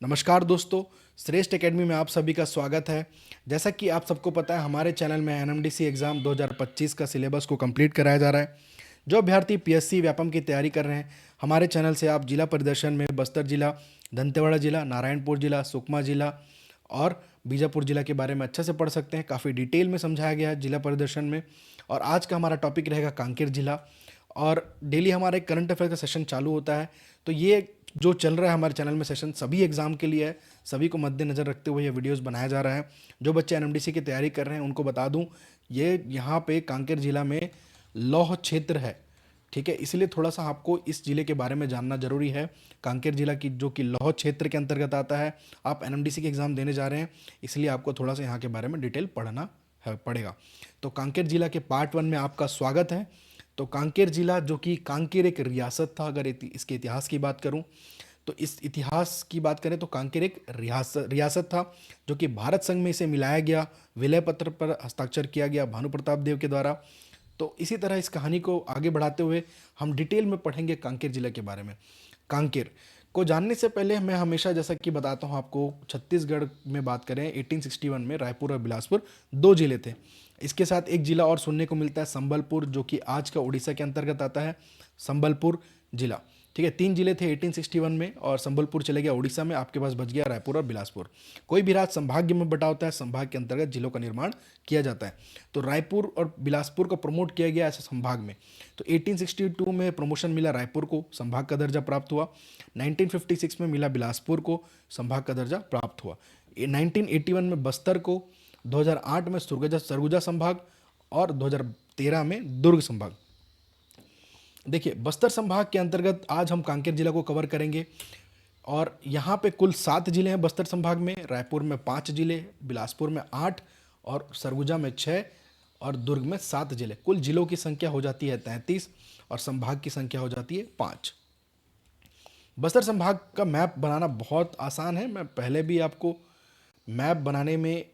नमस्कार दोस्तों, श्रेष्ठ एकेडमी में आप सभी का स्वागत है। जैसा कि आप सबको पता है, हमारे चैनल में एनएमडीसी एग्ज़ाम 2025 का सिलेबस को कंप्लीट कराया जा रहा है। जो अभ्यर्थी पीएससी व्यापम की तैयारी कर रहे हैं, हमारे चैनल से आप जिला परिदर्शन में बस्तर जिला, दंतेवाड़ा जिला, नारायणपुर जिला, सुकमा जिला और बीजापुर जिला के बारे में अच्छे से पढ़ सकते हैं। काफ़ी डिटेल में समझाया गया है जिला परिदर्शन में। और आज का हमारा टॉपिक रहेगा कांकेर जिला। और डेली हमारा एक करंट अफेयर का सेशन चालू होता है। तो ये जो चल रहा है हमारे चैनल में सेशन सभी एग्जाम के लिए है, सभी को मद्देनज़र रखते हुए ये वीडियोस बनाया जा रहा है। जो बच्चे एनएमडीसी की तैयारी कर रहे हैं उनको बता दूं, ये यहाँ पे कांकेर जिला में लौह क्षेत्र है, ठीक है। इसलिए थोड़ा सा आपको इस जिले के बारे में जानना जरूरी है। कांकेर जिला की जो कि लौह क्षेत्र के अंतर्गत आता है, आप एनएमडीसी के एग्ज़ाम देने जा रहे हैं, इसलिए आपको थोड़ा सा यहाँ के बारे में डिटेल पढ़ना पड़ेगा। तो कांकेर जिला के पार्ट 1 में आपका स्वागत है। तो कांकेर जिला, जो कि कांकेर एक रियासत था, अगर इसके इतिहास की बात करूं तो इस इतिहास की बात करें तो कांकेर एक रियासत था, जो कि भारत संघ में इसे मिलाया गया, विलय पत्र पर हस्ताक्षर किया गया भानु प्रताप देव के द्वारा। तो इसी तरह इस कहानी को आगे बढ़ाते हुए हम डिटेल में पढ़ेंगे कांकेर जिला के बारे में। कांकेर को जानने से पहले मैं हमेशा जैसा कि बताता हूँ आपको, छत्तीसगढ़ में बात करें 1861 में रायपुर और बिलासपुर दो जिले थे। इसके साथ एक जिला और सुनने को मिलता है संबलपुर, जो कि आज का उड़ीसा के अंतर्गत आता है, संबलपुर जिला, ठीक है। 3 जिले थे 1861 में और संबलपुर चले गया उड़ीसा में, आपके पास बच गया रायपुर और बिलासपुर। कोई भी राज्य संभाग्य में बटा होता है, संभाग के अंतर्गत जिलों का निर्माण किया जाता है। तो रायपुर और बिलासपुर को प्रमोट किया गया ऐसे संभाग में। तो 1862 में प्रमोशन मिला रायपुर को, संभाग का दर्जा प्राप्त हुआ। 1956 में मिला बिलासपुर को, संभाग का दर्जा प्राप्त हुआ। 1981 में बस्तर को, 2008 में सरगुजा संभाग और 2013 में दुर्ग संभाग। देखिए, बस्तर संभाग के अंतर्गत आज हम कांकेर जिला को कवर करेंगे। और यहाँ पे कुल 7 जिले हैं बस्तर संभाग में। रायपुर में 5 जिले, बिलासपुर में 8 और सरगुजा में 6 और दुर्ग में 7 जिले। कुल जिलों की संख्या हो जाती है 33 और संभाग की संख्या हो जाती है 5। बस्तर संभाग का मैप बनाना बहुत आसान है। मैं पहले भी आपको मैप बनाने में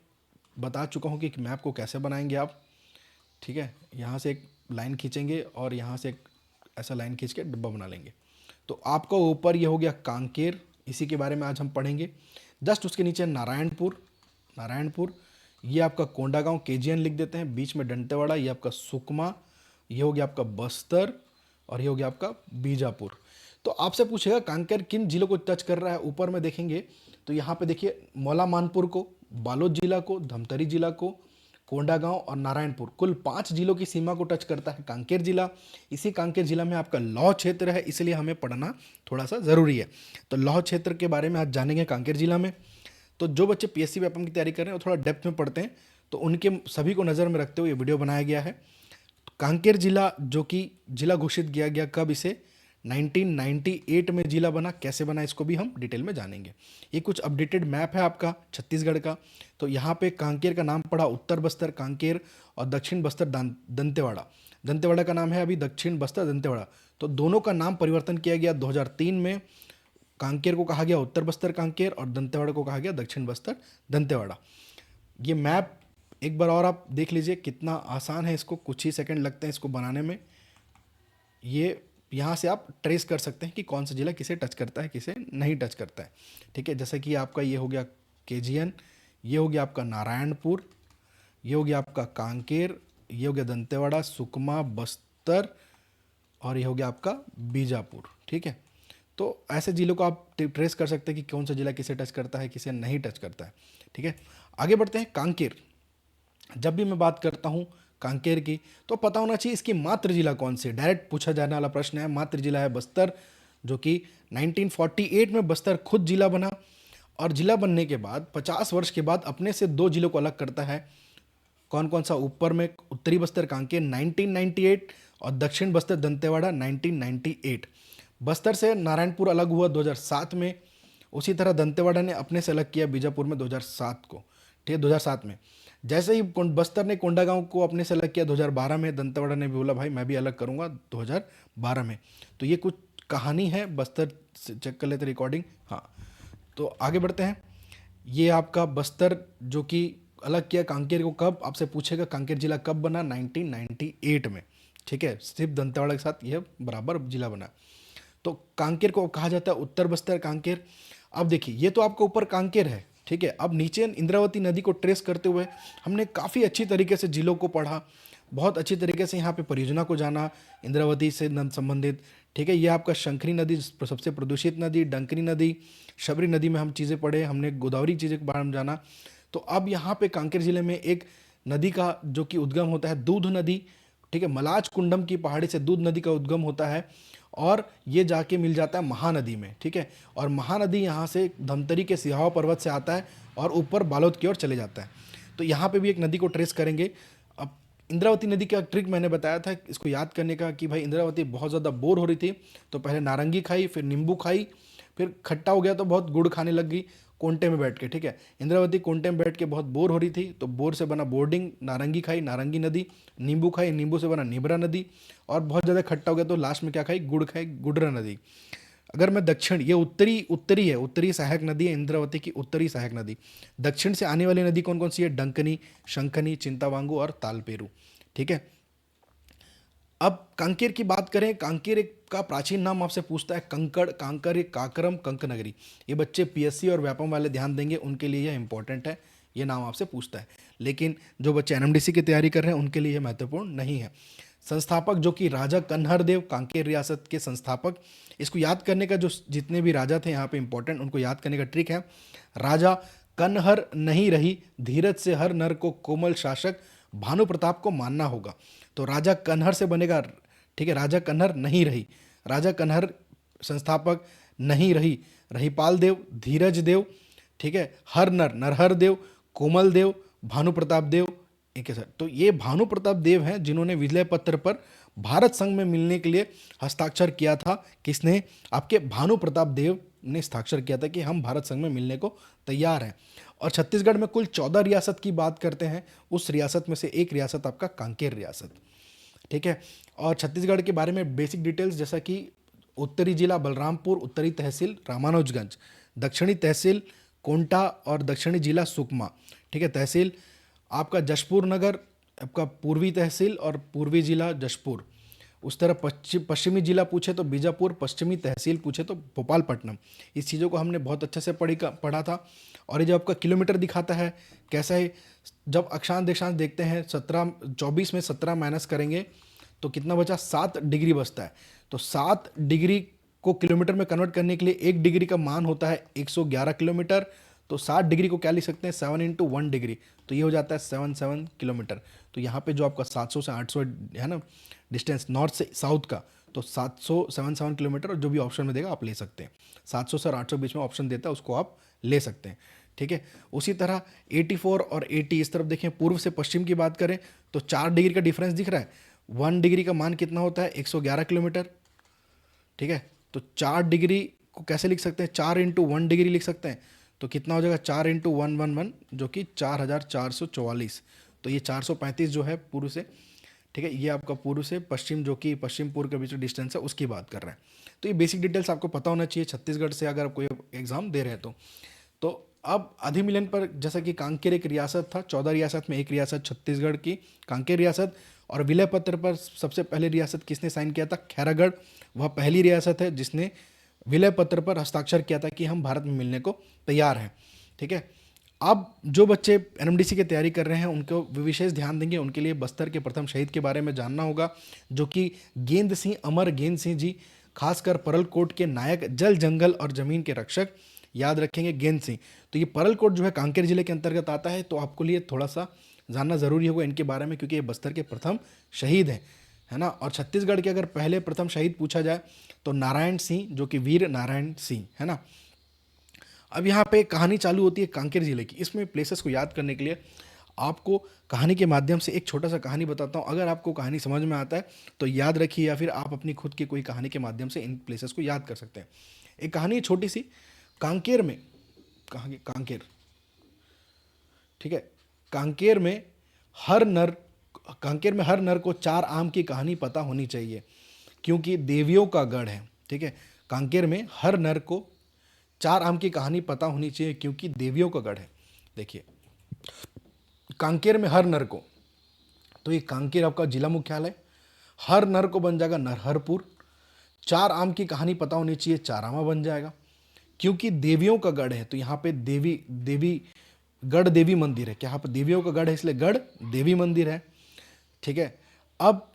बता चुका हूँ कि मैप को कैसे बनाएंगे आप, ठीक है। यहाँ से एक लाइन खींचेंगे और यहाँ से एक ऐसा लाइन खींच के डब्बा बना लेंगे। तो आपका ऊपर ये हो गया कांकेर, इसी के बारे में आज हम पढ़ेंगे। जस्ट उसके नीचे नारायणपुर, ये आपका कोंडागांव केजीएन लिख देते हैं, बीच में दंतेवाड़ा, ये आपका सुकमा, ये हो गया आपका बस्तर और ये हो गया आपका बीजापुर। तो आपसे पूछेगा कांकेर किन जिलों को टच कर रहा है। ऊपर में देखेंगे तो यहाँ पे देखिए मौला मानपुर को, बालोद जिला को, धमतरी जिला को, कोंडागांव और नारायणपुर, कुल 5 जिलों की सीमा को टच करता है कांकेर जिला। इसी कांकेर जिला में आपका लौह क्षेत्र है, इसलिए हमें पढ़ना थोड़ा सा ज़रूरी है। तो लौह क्षेत्र के बारे में आज जानेंगे कांकेर जिला में। तो जो बच्चे पीएससी व्यापम की तैयारी कर रहे हैं और थोड़ा डेप्थ में पढ़ते हैं, तो उनके सभी को नज़र में रखते हुए ये वीडियो बनाया गया है। कांकेर जिला, जो कि जिला घोषित किया गया कब, इसे 1998 में जिला बना। कैसे बना इसको भी हम डिटेल में जानेंगे। ये कुछ अपडेटेड मैप है आपका छत्तीसगढ़ का। तो यहाँ पे कांकेर का नाम पड़ा उत्तर बस्तर कांकेर और दक्षिण बस्तर दंतेवाड़ा। दंतेवाड़ा का नाम है अभी दक्षिण बस्तर दंतेवाड़ा। तो दोनों का नाम परिवर्तन किया गया 2003 में। कांकेर को कहा गया उत्तर बस्तर कांकेर और दंतेवाड़ा को कहा गया दक्षिण बस्तर दंतेवाड़ा। ये मैप एक बार और आप देख लीजिए, कितना आसान है, इसको कुछ ही सेकंड लगते हैं इसको बनाने में। ये यहाँ से आप ट्रेस कर सकते हैं कि कौन सा जिला किसे टच करता है, किसे नहीं टच करता है, ठीक है। जैसे कि आपका ये हो गया केजीएन, ये हो गया आपका नारायणपुर, ये हो गया आपका कांकेर, ये हो गया दंतेवाड़ा, सुकमा, बस्तर और ये हो गया आपका बीजापुर, ठीक है। तो ऐसे जिलों को आप ट्रेस कर सकते हैं कि कौन सा जिला किसे टच करता है, किसे नहीं टच करता है, ठीक है। आगे बढ़ते हैं। कांकेर, जब भी मैं बात करता हूँ कांकेर की, तो पता होना चाहिए इसकी मातृ जिला कौन सी है। डायरेक्ट पूछा जाने वाला प्रश्न है। मातृ जिला है बस्तर, जो कि 1948 में बस्तर खुद जिला बना और जिला बनने के बाद 50 वर्ष के बाद अपने से 2 जिलों को अलग करता है। कौन कौन सा? ऊपर में उत्तरी बस्तर कांकेर 1998 और दक्षिण बस्तर दंतेवाड़ा 1998। बस्तर से नारायणपुर अलग हुआ 2007 में। उसी तरह दंतेवाड़ा ने अपने से अलग किया बीजापुर में 2007 को, ठीक है, 2007 में। जैसे ही बस्तर ने कोंडागांव को अपने से अलग किया 2012 में, दंतेवाड़ा ने भी बोला भाई मैं भी अलग करूंगा 2012 में। तो ये कुछ कहानी है, बस्तर से चेक कर लेते रिकॉर्डिंग। हाँ, तो आगे बढ़ते हैं। ये आपका बस्तर जो कि अलग किया कांकेर को कब, आपसे पूछेगा कांकेर जिला कब बना, 1998 में, ठीक है। सिर्फ दंतेवाड़ा के साथ यह बराबर जिला बना। तो कांकेर को कहा जाता है उत्तर बस्तर कांकेर। अब देखिए ये तो आपका ऊपर कांकेर है, ठीक है। अब नीचे इंद्रावती नदी को ट्रेस करते हुए हमने काफ़ी अच्छी तरीके से जिलों को पढ़ा, बहुत अच्छी तरीके से यहाँ पे परियोजना को जाना इंद्रावती से संबंधित, ठीक है। ये आपका शंखरी नदी सबसे प्रदूषित नदी, डंकनी नदी, शबरी नदी में हम चीज़ें पढ़े, हमने गोदावरी चीज़ें के बारे में जाना। तो अब यहाँ पे कांकेर जिले में एक नदी का जो कि उद्गम होता है दूध नदी, ठीक है। मलाज कुंडम की पहाड़ी से दूध नदी का उद्गम होता है और ये जाके मिल जाता है महानदी में, ठीक है। और महानदी यहाँ से धमतरी के सिहावा पर्वत से आता है और ऊपर बालोद की ओर चले जाता है। तो यहाँ पे भी एक नदी को ट्रेस करेंगे। अब इंद्रावती नदी का ट्रिक मैंने बताया था इसको याद करने का कि भाई इंद्रावती बहुत ज़्यादा बोर हो रही थी, तो पहले नारंगी खाई, फिर नींबू खाई, फिर खट्टा हो गया तो बहुत गुड़ खाने लग गई कोंटे में बैठ के, ठीक है। इंद्रावती कोंटे में बैठ के बहुत बोर हो रही थी, तो बोर से बना बोर्डिंग, नारंगी खाई, नारंगी नदी, नींबू खाई, नींबू से बना निबरा नदी, और बहुत ज़्यादा खट्टा हो गया तो लास्ट में क्या खाई, गुड़ खाई, गुडरा नदी। अगर मैं दक्षिण, ये उत्तरी उत्तरी है, उत्तरी सहायक नदी है इंद्रावती की, उत्तरी सहायक नदी। दक्षिण से आने वाली नदी कौन कौन सी है, डंकनी, शंखनी, चिंतावांगू और तालपेरू, ठीक है। अब कांकेर की बात करें, कांकेर एक का प्राचीन नाम आपसे पूछता है कंकड़, कांकर, काकरम, कंकनगरी। ये बच्चे पीएससी और व्यापम वाले ध्यान देंगे, उनके लिए यह इंपॉर्टेंट है, ये नाम आपसे पूछता है। लेकिन जो बच्चे एनएमडीसी की तैयारी कर रहे हैं उनके लिए यह महत्वपूर्ण नहीं है। संस्थापक जो कि राजा कन्हर देव, कांकेर रियासत के संस्थापक। इसको याद करने का, जो जितने भी राजा थे यहाँ पे इंपॉर्टेंट, उनको याद करने का ट्रिक है, राजा कन्हर नहीं रही, धीरज से हर नर को कोमल शासक, भानु प्रताप को मानना होगा। तो राजा कन्हर से बनेगा, ठीक है। राजा कन्हर नहीं रही, राजा कन्हर संस्थापक नहीं रही, रहीपाल देव, धीरज देव, ठीक है, हर नर, नरहर देव, कोमल देव, भानु प्रताप देव, एक है सर। तो ये भानु प्रताप देव हैं जिन्होंने विजय पत्र पर भारत संघ में मिलने के लिए हस्ताक्षर किया था। किसने, आपके भानु प्रताप देव ने हस्ताक्षर किया था कि हम भारत संघ में मिलने को तैयार हैं। और छत्तीसगढ़ में कुल 14 रियासत की बात करते हैं, उस रियासत में से एक रियासत आपका कांकेर रियासत, ठीक है। और छत्तीसगढ़ के बारे में बेसिक डिटेल्स, जैसा कि उत्तरी जिला बलरामपुर, उत्तरी तहसील रामानुजगंज, दक्षिणी तहसील कोंटा और दक्षिणी जिला सुकमा, ठीक है। तहसील आपका जशपुर नगर, आपका पूर्वी तहसील और पूर्वी जिला जशपुर। उस तरह पश्चिमी जिला पूछे तो बीजापुर, पश्चिमी तहसील पूछे तो भोपालपट्टनम। इस चीज़ों को हमने बहुत अच्छे से पढ़ा था। और ये जो आपका किलोमीटर दिखाता है कैसा है, जब अक्षांश देशांश देखते हैं 24 में 17 माइनस करेंगे तो कितना बचा, 7 डिग्री बचता है। तो 7 डिग्री को किलोमीटर में कन्वर्ट करने के लिए 1 डिग्री का मान होता है 111 किलोमीटर। तो 60 डिग्री को क्या लिख सकते हैं, 7 इंटू 1 डिग्री, तो ये हो जाता है 77 किलोमीटर। तो यहाँ पे जो आपका 700 से 800 है ना डिस्टेंस नॉर्थ से साउथ का, तो 777 किलोमीटर, और जो भी ऑप्शन में देगा आप ले सकते हैं। 700 से 800 बीच में ऑप्शन देता है, उसको आप ले सकते हैं, ठीक है। उसी तरह 84 और 80 इस तरफ देखें, पूर्व से पश्चिम की बात करें तो 4 डिग्री का डिफरेंस दिख रहा है। 1 डिग्री का मान कितना होता है, 111 किलोमीटर, ठीक है। तो 4 डिग्री को कैसे लिख सकते हैं, 4 इंटू 1 डिग्री लिख सकते हैं। तो कितना हो जाएगा, 4 इंटू 111 जो कि 4444। तो ये 435 जो है पूर्व से, ठीक है। ये आपका पूर्व से पश्चिम, जो कि पश्चिम पूर्व के बीच में डिस्टेंस है, उसकी बात कर रहे हैं। तो ये बेसिक डिटेल्स आपको पता होना चाहिए छत्तीसगढ़ से अगर आप कोई एग्जाम दे रहे हैं तो अब अधिमिलन पर, जैसा कि कांकेर एक रियासत था, 14 रियासत में एक रियासत छत्तीसगढ़ की कांकेर रियासत। और विलय पत्र पर सबसे पहले रियासत किसने साइन किया था, खैरागढ़। वह पहली रियासत है जिसने विलय पत्र पर हस्ताक्षर किया था कि हम भारत में मिलने को तैयार हैं, ठीक है। अब जो बच्चे एनएमडीसी की तैयारी कर रहे हैं उनको विशेष ध्यान देंगे, उनके लिए बस्तर के प्रथम शहीद के बारे में जानना होगा, जो कि गेंद सिंह, अमर गेंद सिंह जी, खासकर परलकोट के नायक, जल जंगल और जमीन के रक्षक, याद रखेंगे गेंद सिंह। तो ये परलकोट जो है कांकेर जिले के अंतर्गत आता है, तो आपको लिए थोड़ा सा जानना जरूरी होगा इनके बारे में, क्योंकि ये बस्तर के प्रथम शहीद हैं, है ना। और छत्तीसगढ़ के अगर पहले प्रथम शहीद पूछा जाए तो नारायण सिंह, जो कि वीर नारायण सिंह, है ना। अब यहाँ पे कहानी चालू होती है कांकेर जिले की। इसमें प्लेसेस को याद करने के लिए आपको कहानी के माध्यम से एक छोटा सा कहानी बताता हूँ। अगर आपको कहानी समझ में आता है तो याद रखिए, या फिर आप अपनी खुद की कोई कहानी के माध्यम से इन प्लेसेस को याद कर सकते हैं। एक कहानी छोटी सी, कांकेर में, कांकेर, ठीक है। कांकेर में हर नर को 4 आम की कहानी पता होनी चाहिए, क्योंकि देवियों का गढ़ है, ठीक है। कांकेर में हर नर को 4 आम की कहानी पता होनी चाहिए, क्योंकि देवियों का गढ़ है। देखिए कांकेर में हर नर को, तो ये कांकेर आपका जिला मुख्यालय, हर नर को बन जाएगा नरहरपुर। 4 आम की कहानी पता होनी चाहिए, चारामा बन जाएगा, क्योंकि देवियों का गढ़ है तो यहाँ पे देवी देवी गढ़ देवी मंदिर है। क्या यहाँ पे देवियों का गढ़ है इसलिए गढ़ देवी मंदिर है। ठीक है। अब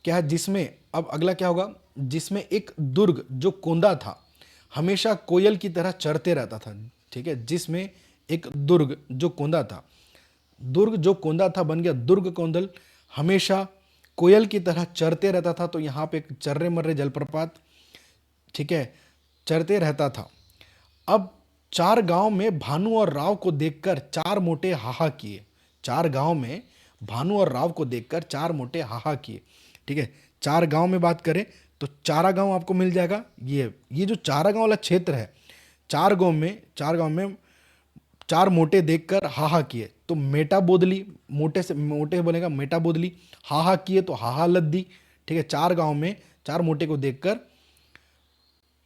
क्या है जिसमें, अब अगला क्या होगा, जिसमें एक दुर्ग जो कोंदा था हमेशा कोयल की तरह चरते रहता था। ठीक है, जिसमें एक दुर्ग जो कोंदा था, दुर्ग जो कोंदा था बन गया दुर्ग कोंदल, हमेशा कोयल की तरह चरते रहता था। तो यहाँ पे एक चर्रे मर्रे जलप्रपात, ठीक है, चरते रहता था। अब चार गांव में भानु और राव को देखकर चार मोटे हाहा किए। चार गांव में भानु और राव को देखकर चार मोटे हाहा किए। ठीक है, चार गांव में बात करें तो चारा गांव आपको मिल जाएगा। ये जो चारा गांव वाला क्षेत्र है, चार गांव में चार मोटे देखकर हाहा किए तो मेटा बोदली, मोटे से मोटे बनेगा मेटा बोदली, हाहा किए तो हाहा लद्दी। ठीक है, चार गांव में चार मोटे को देखकर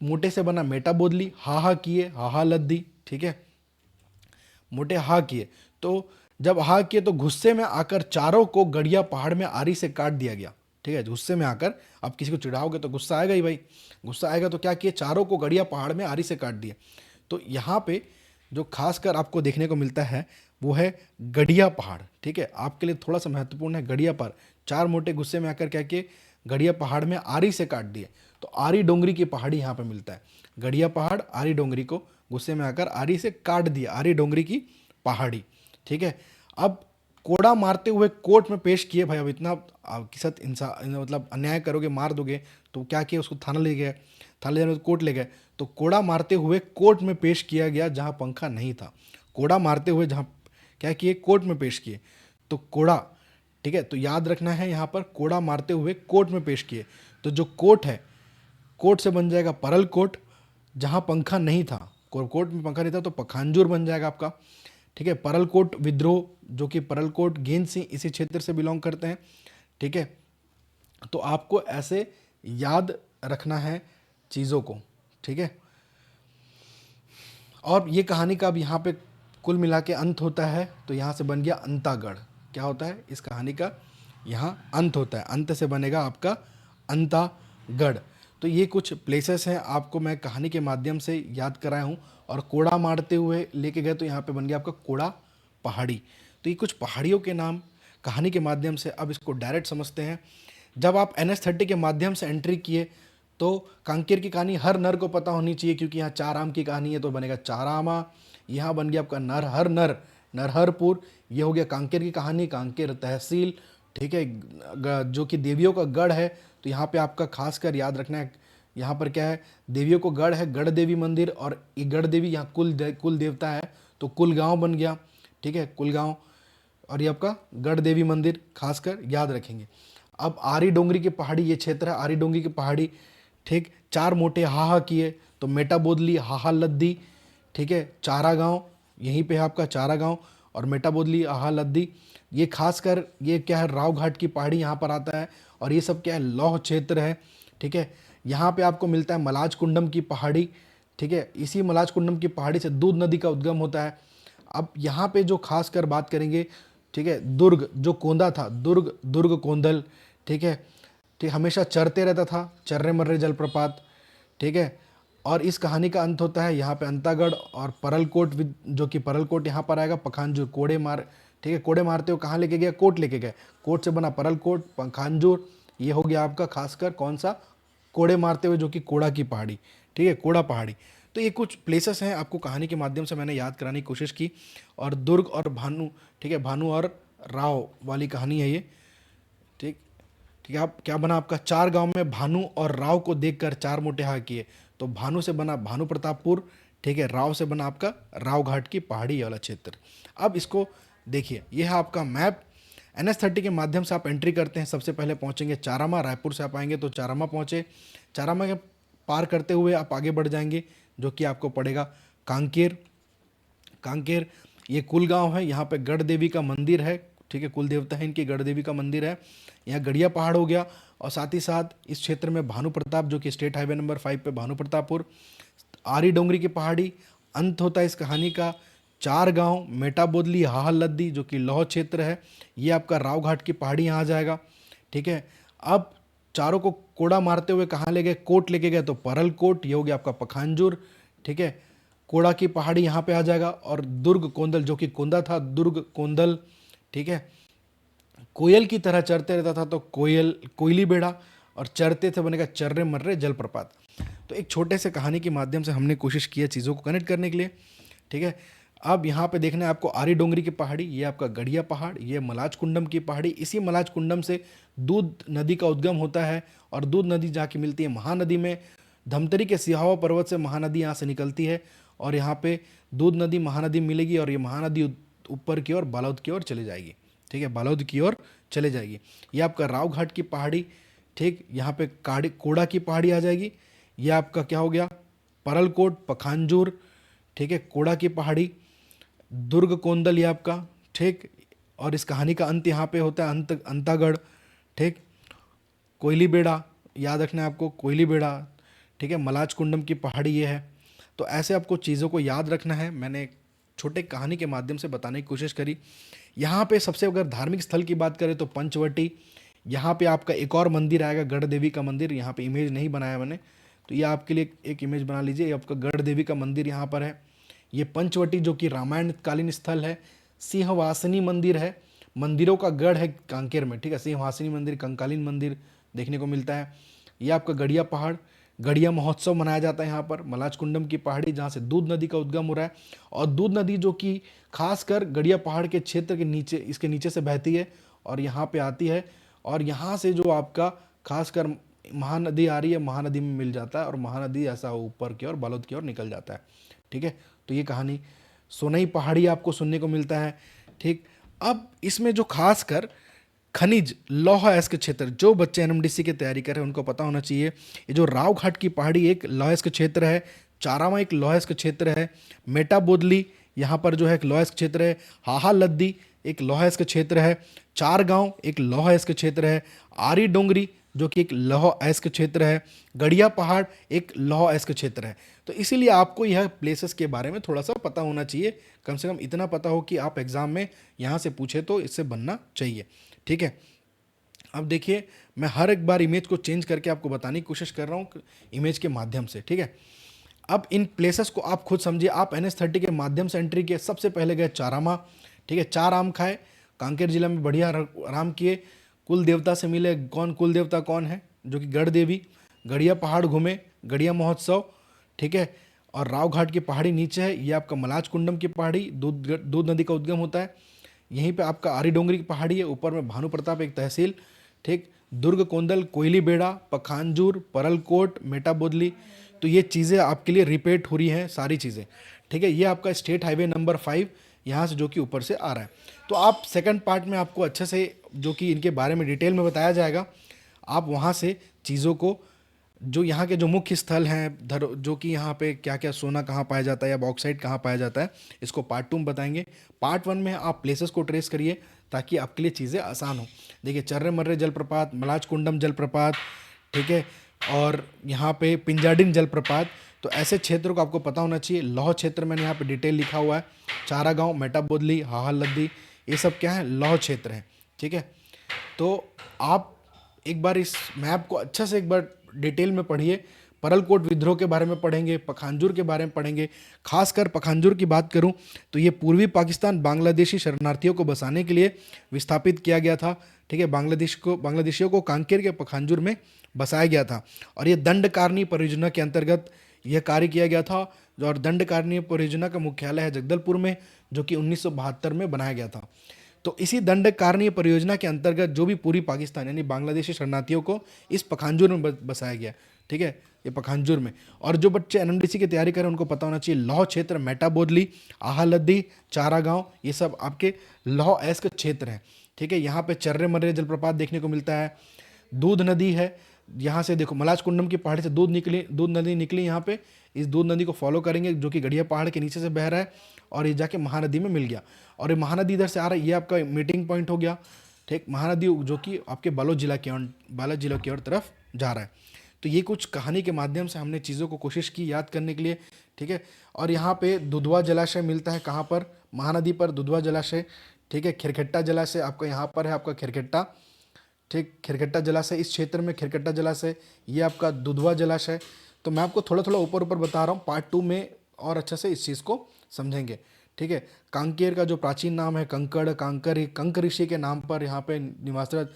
मोटे से बना मेटा बोदली, हाहा किए हाहा लद्दी। ठीक है, मोटे हा किए तो जब हा किए तो गुस्से में आकर चारों को गड़िया पहाड़ में आरी से काट दिया गया। ठीक है, गुस्से में आकर, आप किसी को चिढ़ाओगे तो गुस्सा आएगा ही भाई, गुस्सा आएगा तो क्या किए, चारों को गड़िया पहाड़ में आरी से काट दिए। तो यहाँ पे जो खासकर आपको देखने को मिलता है वो है गड़िया पहाड़। ठीक है, आपके लिए थोड़ा सा महत्वपूर्ण है गड़िया पहाड़। चार मोटे गुस्से में आकर क्या किए, गड़िया पहाड़ में आरी से काट दिए। तो आरी डोंगरी की पहाड़ी यहाँ पे मिलता है। गड़िया पहाड़ आरी डोंगरी को गुस्से में आकर आरी से काट दिया, आरी डोंगरी की पहाड़ी। ठीक है, अब कोड़ा मारते हुए कोर्ट में पेश किए। भाई अब इतना आपके साथ इंसान मतलब अन्याय करोगे, मार दोगे, तो क्या किया, उसको थाना ले गए, थाना ले जाने कोर्ट ले गए। तो कोड़ा मारते हुए कोर्ट में पेश किया गया जहां पंखा नहीं था। कोड़ा मारते हुए जहां क्या किए, कोर्ट में पेश किए तो कोड़ा। ठीक है, तो याद रखना है यहाँ पर कोड़ा मारते हुए कोर्ट में पेश किए। तो जो कोर्ट है, कोर्ट से बन जाएगा परल कोट, जहां पंखा नहीं था, कोर्ट में पंखा नहीं था तो पखांजूर बन जाएगा आपका। ठीक है, परलकोट विद्रोह, जो कि परलकोट गेंद सिंह इसी क्षेत्र से बिलोंग करते हैं। ठीक है, तो आपको ऐसे याद रखना है चीज़ों को। ठीक है, और ये कहानी का अब यहाँ पे कुल मिला के अंत होता है। तो यहाँ से बन गया अंतागढ़। क्या होता है, इस कहानी का यहाँ अंत होता है, अंत से बनेगा आपका अंतागढ़। तो ये कुछ प्लेसेस हैं आपको मैं कहानी के माध्यम से याद कराया हूँ। और कोड़ा मारते हुए लेके गए तो यहाँ पे बन गया आपका कोड़ा पहाड़ी। तो ये कुछ पहाड़ियों के नाम कहानी के माध्यम से अब इसको डायरेक्ट समझते हैं। जब आप NH30 के माध्यम से एंट्री किए तो कांकेर की कहानी हर नर को पता होनी चाहिए, क्योंकि यहाँ चार आम की कहानी है तो बनेगा चारामा। यहाँ बन गया आपका नरहर नरहरपुर। ये हो गया कांकेर की कहानी, कांकेर तहसील। ठीक है, जो कि देवियों का गढ़ है। तो यहाँ पे आपका खासकर याद रखना है, यहाँ पर क्या है, देवियों को गढ़ है, गढ़ देवी मंदिर। और ये गढ़ देवी यहाँ कुल देवता है तो कुल गांव बन गया। ठीक है, कुल गांव, और ये आपका गढ़ देवी मंदिर खासकर याद रखेंगे। अब आरी डोंगरी की पहाड़ी, ये क्षेत्र है आरी डोंगरी की पहाड़ी। ठीक, चार मोटे हाहा किए तो मेटा बोदली हाहा लद्दी। ठीक है, चारा गांव यहीं पे है आपका, चारा गांव और मेटा बोदली हाहा लद्दी। ये खासकर ये क्या है, राव घाट की पहाड़ी यहाँ पर आता है। और ये सब क्या है, लौह क्षेत्र है। ठीक है, यहाँ पे आपको मिलता है मलाज कुंडम की पहाड़ी। ठीक है, इसी मलाज कुंडम की पहाड़ी से दूध नदी का उद्गम होता है। अब यहाँ पे जो खासकर बात करेंगे, ठीक है, दुर्ग जो कोंदा था, दुर्ग कोंदल। ठीक है, ठीक, हमेशा चरते रहता था, चर्रे मर्रे जलप्रपात। ठीक है, और इस कहानी का अंत होता है यहाँ पे अंतागढ़ और परलकोट, जो कि परलकोट यहाँ पर आएगा। पखांजूर कोड़े मार, ठीक है, कोड़े मारते हो कहाँ लेके गए, कोट लेके गए, कोट से बना परलकोट पखांजूर। ये हो गया आपका खासकर कौन सा, कोड़े मारते हुए, जो कि कोड़ा की पहाड़ी। ठीक है, कोड़ा पहाड़ी। तो ये कुछ प्लेसेस हैं आपको कहानी के माध्यम से मैंने याद कराने की कोशिश की। और दुर्ग और भानु, ठीक है, भानु और राव वाली कहानी है ये। ठीक, ठीक है, आप क्या बना आपका, चार गांव में भानु और राव को देखकर चार मोटे हा किए। तो भानु से बना भानु प्रतापपुर। ठीक है, राव से बना आपका राव घाट की पहाड़ी वाला क्षेत्र। अब इसको देखिए, यह है आपका मैप। NH30 के माध्यम से आप एंट्री करते हैं, सबसे पहले पहुंचेंगे चारामा। रायपुर से आप आएंगे तो चारामा पहुंचे, चारामा के पार करते हुए आप आगे बढ़ जाएंगे, जो कि आपको पड़ेगा कांकेर। कांकेर ये कुल गांव है, यहाँ पे गढ़ देवी का मंदिर है। ठीक है, कुल देवता है इनकी, गढ़ देवी का मंदिर है। यहाँ गड़िया पहाड़ हो गया। और साथ ही साथ इस क्षेत्र में भानु प्रताप, जो कि स्टेट हाईवे नंबर 5 पे भानु प्रतापपुर। आरी डोंगरी की पहाड़ी। अंत होता है इस कहानी का चार गांव, मेटा बोदली हाहा लद्दी, जो कि लौह क्षेत्र है। ये आपका राव घाट की पहाड़ी यहाँ आ जाएगा। ठीक है, अब चारों को कोड़ा मारते हुए कहाँ ले गए, कोट लेके गए तो परल कोट, ये हो गया आपका पखांजूर। ठीक है। कोड़ा की पहाड़ी यहाँ पे आ जाएगा, और दुर्ग कोंदल जो कि कोंदा था, दुर्ग कोंदल, ठीक है। कोयल की तरह चरते रहता था तो कोयल कोयली बेड़ा, और चरते थे बनेगा चर्रे मर्रे जलप्रपात। तो एक छोटे से कहानी के माध्यम से हमने कोशिश की है चीज़ों को कनेक्ट करने के लिए, ठीक है। अब यहाँ पे देखना है आपको आरी डोंगरी की पहाड़ी, ये आपका गढ़िया पहाड़, ये मलाज कुंडम की पहाड़ी। इसी मलाज कुंडम से दूध नदी का उद्गम होता है, और दूध नदी जाके मिलती है महानदी में। धमतरी के सिहावा पर्वत से महानदी यहाँ से निकलती है, और यहाँ पे दूध नदी महानदी मिलेगी, और ये महानदी ऊपर की ओर बालोद की ओर चली जाएगी, ठीक है, बालोद की ओर चले जाएगी। ये आपका राव घाट की पहाड़ी, ठीक, यहाँ पे काड़ी कोड़ा की पहाड़ी आ जाएगी। ये आपका क्या हो गया, परलकोट, पखांजूर, ठीक है, कोड़ा की पहाड़ी, दुर्ग कोंदल ये आपका, ठीक। और इस कहानी का अंत यहाँ पे होता है अंतागढ़, ठीक। कोयली बेड़ा याद रखना है आपको, कोयली बेड़ा, ठीक है। मलाज कुंडम की पहाड़ी ये है। तो ऐसे आपको चीज़ों को याद रखना है। मैंने एक छोटे कहानी के माध्यम से बताने की कोशिश करी। यहाँ पे सबसे अगर धार्मिक स्थल की बात करें तो पंचवटी, यहाँ पे आपका एक और मंदिर आएगा गढ़ देवी का मंदिर। यहाँ पे इमेज नहीं बनाया मैंने, तो ये आपके लिए एक इमेज बना लीजिए। ये आपका गढ़ देवी का मंदिर यहाँ पर है। ये पंचवटी जो कि रामायण कालीन स्थल है। सिंहवासिनी मंदिर है, मंदिरों का गढ़ है कांकेर में, ठीक है। सिंहवासिनी मंदिर, कंकालीन मंदिर देखने को मिलता है। ये आपका गढ़िया पहाड़, गढ़िया महोत्सव मनाया जाता है यहाँ पर। मलाज कुंडम की पहाड़ी जहाँ से दूध नदी का उद्गम हो रहा है, और दूध नदी जो कि खासकर गढ़िया पहाड़ के क्षेत्र के नीचे, इसके नीचे से बहती है और यहाँ पे आती है, और यहाँ से जो आपका खासकर महानदी आ रही है, महानदी में मिल जाता है, और महानदी ऐसा ऊपर की ओर बालोद की ओर निकल जाता है, ठीक है। तो ये कहानी सोनई पहाड़ी आपको सुनने को मिलता है, ठीक। अब इसमें जो खासकर खनिज लौह अयस्क क्षेत्र, जो बच्चे एनएमडीसी की तैयारी कर रहे हैं उनको पता होना चाहिए। ये जो राव घाट की पहाड़ी एक लौह अयस्क क्षेत्र है, चारामा एक लौह अयस्क क्षेत्र है, मेटाबोदली यहाँ पर जो है एक लौह अयस्क क्षेत्र है, हाहा लद्दी एक लौह अयस्क क्षेत्र है, चार गांव एक लौह अयस्क क्षेत्र है, आरी डोंगरी जो कि एक लौह अयस्क क्षेत्र है, गढ़िया पहाड़ एक लौह अयस्क क्षेत्र है। तो इसीलिए आपको यह प्लेसेस के बारे में थोड़ा सा पता होना चाहिए, कम से कम इतना पता हो कि आप एग्जाम में यहाँ से पूछे तो इससे बनना चाहिए, ठीक है। अब देखिए, मैं हर एक बार इमेज को चेंज करके आपको बताने की कोशिश कर रहा हूँ इमेज के माध्यम से, ठीक है। अब इन प्लेसेस को आप खुद समझिए। आप NH30 के माध्यम से एंट्री किए, सबसे पहले गए चारामा, ठीक है, 4 आम खाए, कांकेर जिला में बढ़िया आराम किए, कुल देवता से मिले। कुल देवता कौन है, जो कि गढ़ देवी। गढ़िया पहाड़ घूमे, गढ़िया महोत्सव, ठीक है। और राव घाट की पहाड़ी नीचे है, ये आपका मलाज कुंडम की पहाड़ी, दूध नदी का उद्गम होता है। यहीं पे आपका आरी डोंगरी की पहाड़ी है, ऊपर में भानु प्रताप एक तहसील, ठीक। दुर्ग कोंदल, कोयली बेड़ा, पखांजूर, परलकोट, मेटाबोदली। तो ये चीज़ें आपके लिए रिपीट हो रही हैं सारी चीज़ें, ठीक है। ये आपका स्टेट हाईवे नंबर 5 यहाँ से जो कि ऊपर से आ रहा है। तो आप सेकंड पार्ट में आपको अच्छे से जो कि इनके बारे में डिटेल में बताया जाएगा, आप वहाँ से चीज़ों को, जो यहाँ के जो मुख्य स्थल हैं, जो कि यहाँ पे क्या क्या सोना कहाँ पाया जाता है या बॉक्साइट कहाँ पाया जाता है, इसको पार्ट 2 में बताएंगे। पार्ट 1 में आप प्लेसेस को ट्रेस करिए ताकि आपके लिए चीज़ें आसान हो। देखिए, चर्रे मर्रे जलप्रपात, मलाज कुंडम जलप्रपात, ठीक है, और यहाँ पे पिंजाडिन जलप्रपात। तो ऐसे क्षेत्रों को आपको पता होना चाहिए। लौह क्षेत्र मैंने यहाँ पे डिटेल लिखा हुआ है, चारा गाँव, मेटाबोदली, हाहा लद्दी, ये सब क्या है, लौह क्षेत्र है, ठीक है। तो आप एक बार इस मैप को अच्छा से एक बार डिटेल में पढ़िए। परलकोट विद्रोह के बारे में पढ़ेंगे, पखांजूर के बारे में पढ़ेंगे। खासकर पखांजूर की बात करूं तो ये पूर्वी पाकिस्तान बांग्लादेशी शरणार्थियों को बसाने के लिए विस्थापित किया गया था, ठीक है। बांग्लादेशियों को कांकेर के पखांजूर में बसाया गया था, और ये दंडकारनी परियोजना के अंतर्गत यह कार्य किया गया था। और दंडकारनी परियोजना का मुख्यालय है जगदलपुर में, जो कि 1972 में बनाया गया था। तो इसी दंडकारनीय परियोजना के अंतर्गत जो भी पूरी पाकिस्तान यानी बांग्लादेशी शरणार्थियों को इस पखांजूर में बसाया गया, ठीक है, ये पखांजूर में। और जो बच्चे एनएमडीसी की तैयारी करें उनको पता होना चाहिए, लौह क्षेत्र, मेटाबोदली, आहा लद्दी, चारा गाँव, ये सब आपके लौह अयस्क क्षेत्र हैं, ठीक है। यहाँ पे चर्रे मर्रे जलप्रपात देखने को मिलता है। दूध नदी है, यहाँ से देखो मलाज कुंडम की पहाड़ी से दूध नदी निकली यहाँ पे। इस दूध नदी को फॉलो करेंगे जो कि गढ़िया पहाड़ के नीचे से बह रहा है, और ये जाके महानदी में मिल गया, और ये महानदी इधर से आ रहा है। ये आपका मीटिंग पॉइंट हो गया, ठीक। महानदी जो कि आपके बालोद जिला की ओर तरफ जा रहा है। तो ये कुछ कहानी के माध्यम से हमने चीज़ों को कोशिश की याद करने के लिए, ठीक है। और यहाँ पे दुधवा जलाशय मिलता है, कहाँ पर, महानदी पर दुधवा जलाशय, ठीक है। खिरखेट्टा जलाशय आपका यहाँ पर है, आपका खिरखेट्टा, ठीक। खिरखेट्टा जलाशय इस क्षेत्र में, खिरखेट्टा जलाशय, ये आपका दुधवा जलाशय। तो मैं आपको थोड़ा थोड़ा ऊपर ऊपर बता रहा हूँ, पार्ट 2 में और अच्छे से इस चीज़ को समझेंगे। ठीक है, कांकेर का जो प्राचीन नाम है कंकड़, कांकर ही कंक ऋषि के नाम पर यहाँ पे निवासरत।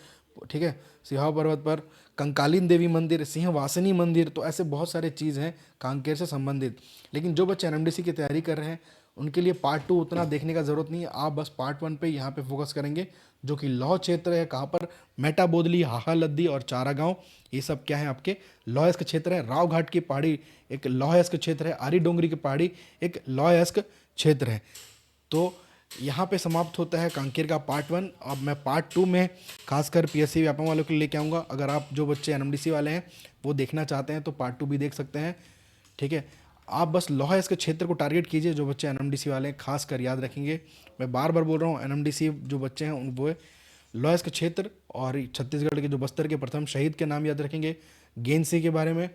ठीक है, सिहाव पर्वत पर कंकालीन देवी मंदिर, सिंहवासिनी मंदिर, तो ऐसे बहुत सारे चीज़ हैं कांकेर से संबंधित। लेकिन जो बच्चे एनएमडीसी की तैयारी कर रहे हैं उनके लिए पार्ट 2 उतना देखने का ज़रूरत नहीं है, आप बस पार्ट 1 पे यहाँ पे फोकस करेंगे, जो कि लौह क्षेत्र है। कहाँ पर? मेटा बोदली, हाहा लद्दी और चारा गांव, ये सब क्या है आपके लौहस्क क्षेत्र है। राव घाट की पहाड़ी एक लौहस्क क्षेत्र है। आरी डोंगरी की पहाड़ी एक लौहस्क क्षेत्र है। तो यहाँ पे समाप्त होता है कांकेर का पार्ट 1। अब मैं पार्ट 2 में खासकर पीएससी व्यापम वालों के लिए लेके आऊँगा। अगर आप जो बच्चे एनएमडीसी वाले हैं वो देखना चाहते हैं तो पार्ट 2 भी देख सकते हैं। ठीक है, आप बस लौहस्क क्षेत्र को टारगेट कीजिए। जो बच्चे एनएमडीसी वाले हैं खासकर याद रखेंगे, मैं बार बार बोल रहा हूँ, एनएमडीसी जो बच्चे हैं उन वो लौहस्क क्षेत्र और छत्तीसगढ़ के जो बस्तर के प्रथम शहीद के नाम याद रखेंगे, गेंद सिंह के बारे में,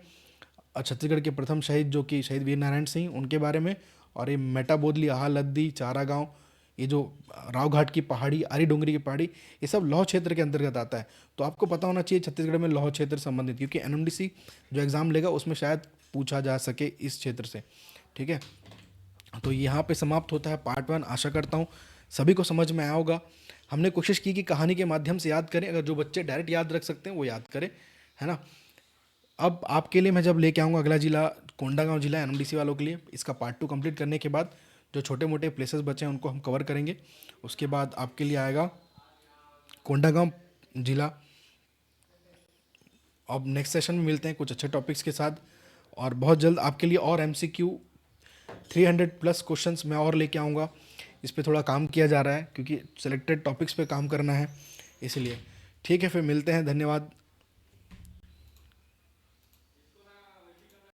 और छत्तीसगढ़ के प्रथम शहीद जो कि शहीद वीर नारायण सिंह उनके बारे में, और ये मेटा बोदली, आहा लद्दी, चारा गांव, ये जो रावघाट की पहाड़ी, आरी डोंगरी की पहाड़ी, ये सब लौह क्षेत्र के अंतर्गत आता है। तो आपको पता होना चाहिए छत्तीसगढ़ में लौह क्षेत्र संबंधित, क्योंकि एनएमडीसी जो एग्ज़ाम लेगा उसमें शायद पूछा जा सके इस क्षेत्र से। ठीक है, तो यहाँ पे समाप्त होता है पार्ट 1। आशा करता हूँ सभी को समझ में आया होगा। हमने कोशिश की कि कहानी के माध्यम से याद करें, अगर जो बच्चे डायरेक्ट याद रख सकते हैं वो याद करें, है ना। अब आपके लिए मैं जब लेके आऊँगा अगला जिला कोंडागांव जिला एनएमडीसी वालों के लिए, इसका पार्ट 2 कंप्लीट करने के बाद जो छोटे मोटे प्लेसेस बचे हैं उनको हम कवर करेंगे। उसके बाद आपके लिए आएगा कोंडागांव जिला। अब नेक्स्ट सेशन में मिलते हैं कुछ अच्छे टॉपिक्स के साथ, और बहुत जल्द आपके लिए और एमसीक्यू 300+ क्वेश्चंस मैं और लेके आऊँगा। इस पे थोड़ा काम किया जा रहा है क्योंकि सिलेक्टेड टॉपिक्स पे काम करना है, इसलिए। ठीक है, फिर मिलते हैं, धन्यवाद।